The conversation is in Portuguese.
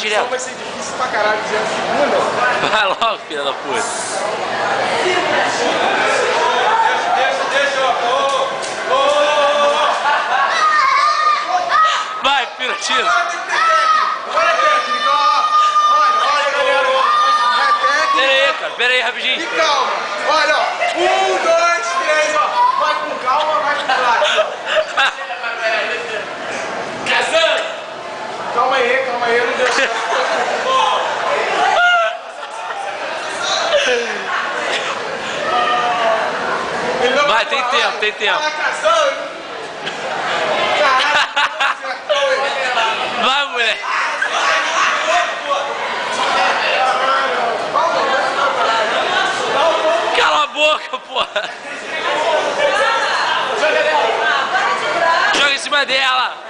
direto. Vai ser difícil pra caralho de segunda. Vai logo, filha da puta. Deixa, Vai, Piratino. Olha a técnica, ó. Olha, galera. É técnica. Pera aí, rapidinho. E calma. Olha, ó. 1, 2, 3, ó. Vai com calma, vai com prática. Calma aí, não deu certo. Vai, tem tempo. Tá casando? Vai, mulher. Cala a boca, porra. Joga em cima dela.